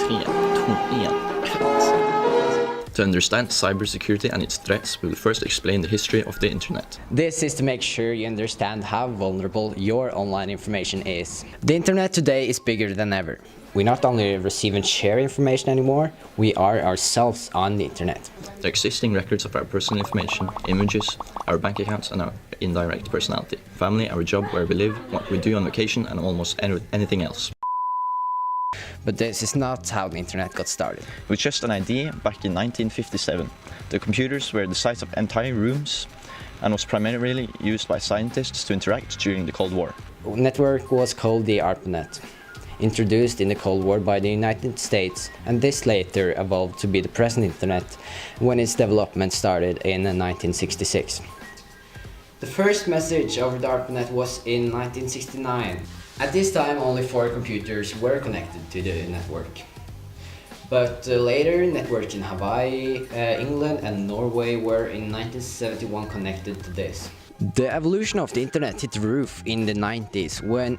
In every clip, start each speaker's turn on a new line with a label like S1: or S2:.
S1: To understand cybersecurity and its threats, we will first explain the history of the internet.
S2: This is to make sure you understand how vulnerable your online information is. The internet today is bigger than ever. We not only receive and share information anymore, we are ourselves on the internet.
S1: The existing records of our personal information, images, our bank accounts and our indirect personality, family, our job, where we live, what we do on vacation and almost anything else.
S2: But this is not how the internet got started.
S3: It was just an idea back in 1957. The computers were the size of entire rooms and was primarily used by scientists to interact during the Cold War.
S2: The network was called the ARPANET, introduced in the Cold War by the United States, and this later evolved to be the present internet when its development started in 1966. The first message over the ARPANET was in 1969. At this time, only 4 computers were connected to the network. But later, networks in Hawaii, England and Norway were in 1971 connected to this. The evolution of the internet hit the roof in the 90s when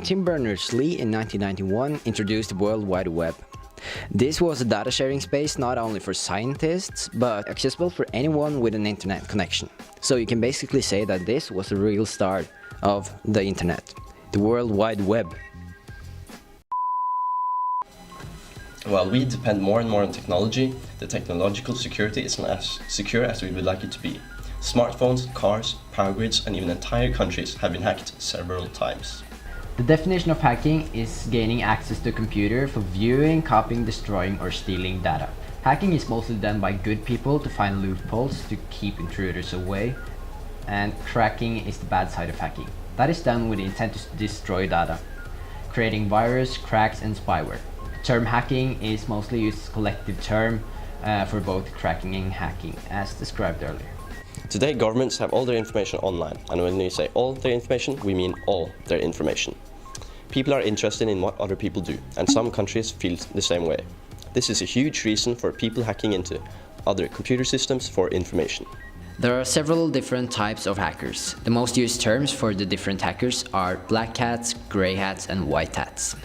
S2: Tim Berners-Lee in 1991 introduced the World Wide Web. This was a data sharing space not only for scientists, but accessible for anyone with an internet connection. So you can basically say that this was the real start of the internet. The World Wide Web.
S1: While we depend more and more on technology, the technological security isn't as secure as we would like it to be. Smartphones, cars, power grids and even entire countries have been hacked several times.
S2: The definition of hacking is gaining access to a computer for viewing, copying, destroying or stealing data. Hacking is mostly done by good people to find loopholes to keep intruders away, and cracking is the bad side of hacking. That is done with the intent to destroy data, creating virus, cracks and spyware. The term hacking is mostly used as a collective term for both cracking and hacking, as described earlier.
S1: Today governments have all their information online, and when we say all their information, we mean all their information. People are interested in what other people do, and some countries feel the same way. This is a huge reason for people hacking into other computer systems for information.
S2: There are several different types of hackers. The most used terms for the different hackers are black hats, grey hats and white hats.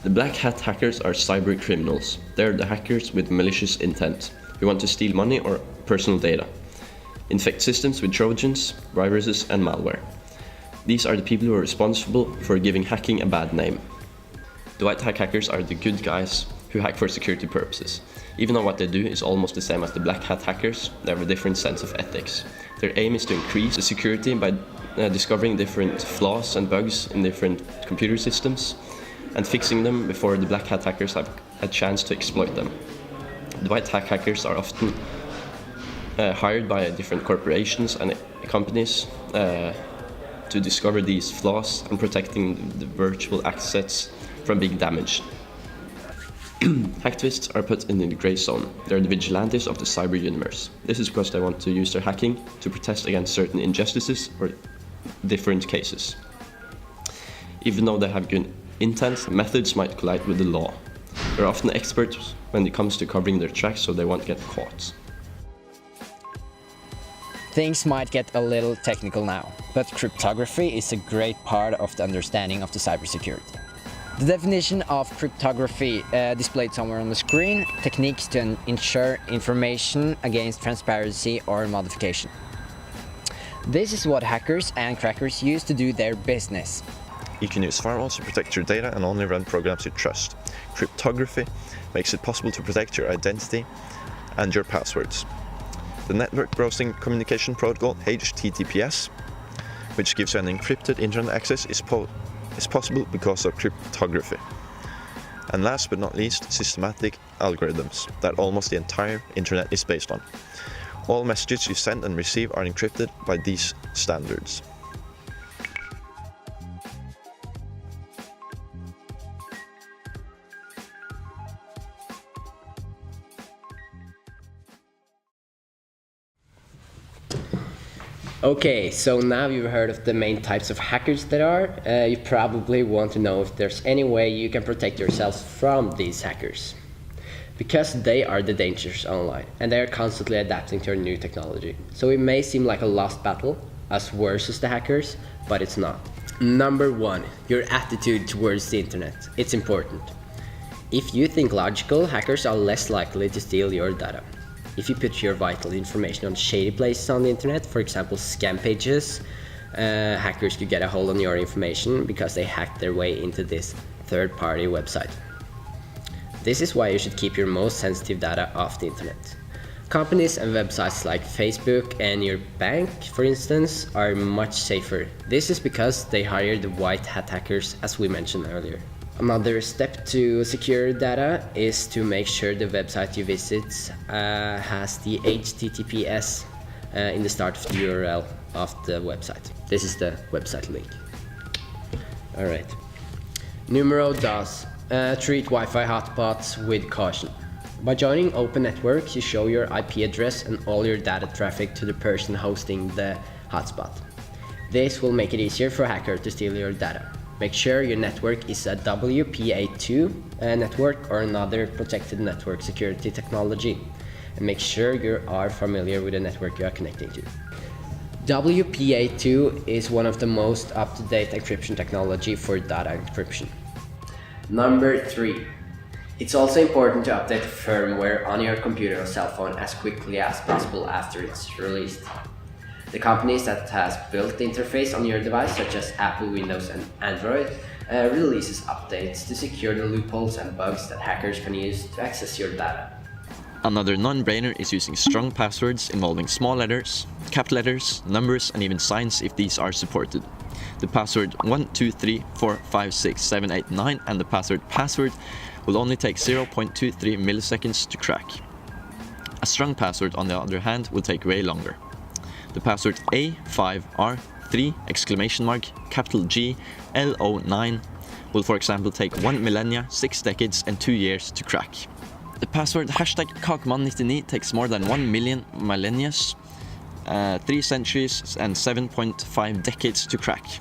S1: The black hat hackers are cyber criminals. They're the hackers with malicious intent, who want to steal money or personal data, infect systems with trojans, viruses and malware. These are the people who are responsible for giving hacking a bad name. The white hat hackers are the good guys who hack for security purposes. Even though what they do is almost the same as the black hat hackers, they have a different sense of ethics. Their aim is to increase the security by discovering different flaws and bugs in different computer systems and fixing them before the black hat hackers have a chance to exploit them. The white hat hackers are often hired by different corporations and companies to discover these flaws and protecting the virtual assets from being damaged. Hacktivists are put in the grey zone. They're the vigilantes of the cyber universe. This is because they want to use their hacking to protest against certain injustices or different cases. Even though they have good intent, methods might collide with the law. They're often experts when it comes to covering their tracks so they won't get caught.
S2: Things might get a little technical now, but cryptography is a great part of the understanding of the cybersecurity. The definition of cryptography displayed somewhere on the screen: techniques to ensure information against transparency or modification. This is what hackers and crackers use to do their business.
S3: You can use firewalls to protect your data and only run programs you trust. Cryptography makes it possible to protect your identity and your passwords. The network browsing communication protocol HTTPS, which gives you an encrypted internet access, is possible because of cryptography. And last but not least, systematic algorithms that almost the entire internet is based on. All messages you send and receive are encrypted by these standards.
S4: Okay, so now you've heard of the main types of hackers there are. You probably want to know if there's any way you can protect yourselves from these hackers. Because they are the dangers online, and they are constantly adapting to new technology. So it may seem like a lost battle, us versus the hackers, but it's not. Number one, your attitude towards the internet. It's important. If you think logical, hackers are less likely to steal your data. If you put your vital information on shady places on the internet, for example scam pages, hackers could get a hold on your information because they hacked their way into this third-party website. This is why you should keep your most sensitive data off the internet. Companies and websites like Facebook and your bank, for instance, are much safer. This is because they hire the white hat hackers, as we mentioned earlier. Another step to secure data is to make sure the website you visit has the HTTPS in the start of the URL of the website. This is the website link. Alright. Numero dos. Treat Wi-Fi hotspots with caution. By joining open networks, you show your IP address and all your data traffic to the person hosting the hotspot. This will make it easier for a hacker to steal your data. Make sure your network is a WPA2 network or another protected network security technology. And make sure you are familiar with the network you are connecting to. WPA2 is one of the most up-to-date encryption technology for data encryption. Number 3. It's also important to update the firmware on your computer or cell phone as quickly as possible after it's released. The companies that has built the interface on your device, such as Apple, Windows and Android, releases updates to secure the loopholes and bugs that hackers can use to access your data.
S3: Another non-brainer is using strong passwords involving small letters, capital letters, numbers and even signs if these are supported. The password 123456789 and the password will only take 0.23 milliseconds to crack. A strong password, on the other hand, will take way longer. The password A5R3 G L09 will, for example, take 1 millennia, 6 decades and 2 years to crack. The password #Kakman99 takes more than 1 million millennia, 3 centuries and 7.5 decades to crack.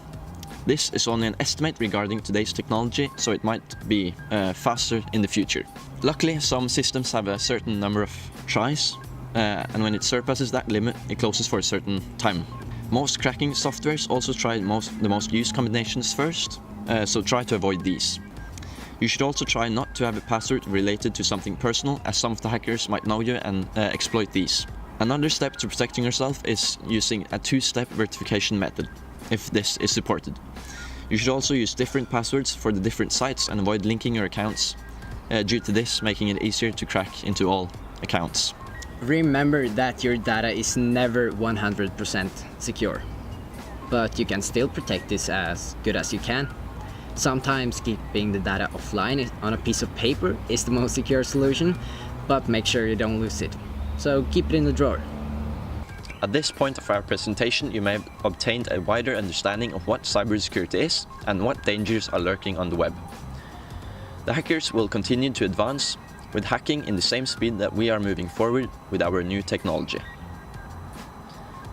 S3: This is only an estimate regarding today's technology, so it might be faster in the future. Luckily, some systems have a certain number of tries, and when it surpasses that limit, it closes for a certain time. Most cracking softwares also try the most used combinations first, so try to avoid these. You should also try not to have a password related to something personal, as some of the hackers might know you and exploit these. Another step to protecting yourself is using a 2-step verification method, if this is supported. You should also use different passwords for the different sites and avoid linking your accounts, due to this making it easier to crack into all accounts.
S2: Remember that your data is never 100% secure, but you can still protect this as good as you can. Sometimes keeping the data offline on a piece of paper is the most secure solution, but make sure you don't lose it. So keep it in the drawer.
S3: At this point of our presentation, you may have obtained a wider understanding of what cybersecurity is and what dangers are lurking on the web. The hackers will continue to advance with hacking in the same speed that we are moving forward with our new technology.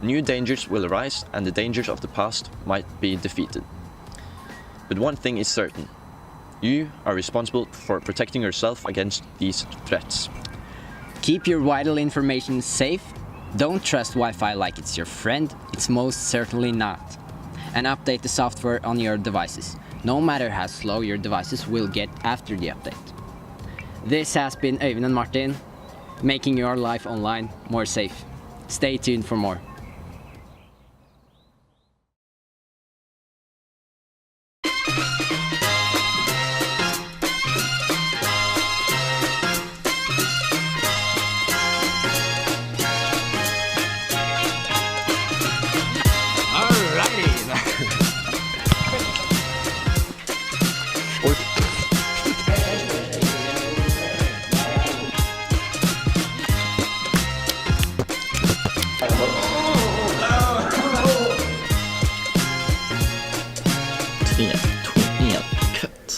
S3: New dangers will arise and the dangers of the past might be defeated. But one thing is certain: you are responsible for protecting yourself against these threats.
S2: Keep your vital information safe. Don't trust Wi-Fi like it's your friend, it's most certainly not. And update the software on your devices, no matter how slow your devices will get after the update. This has been Øyvind and Martin, making your life online more safe. Stay tuned for more.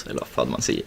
S3: Eller vad fan man säger.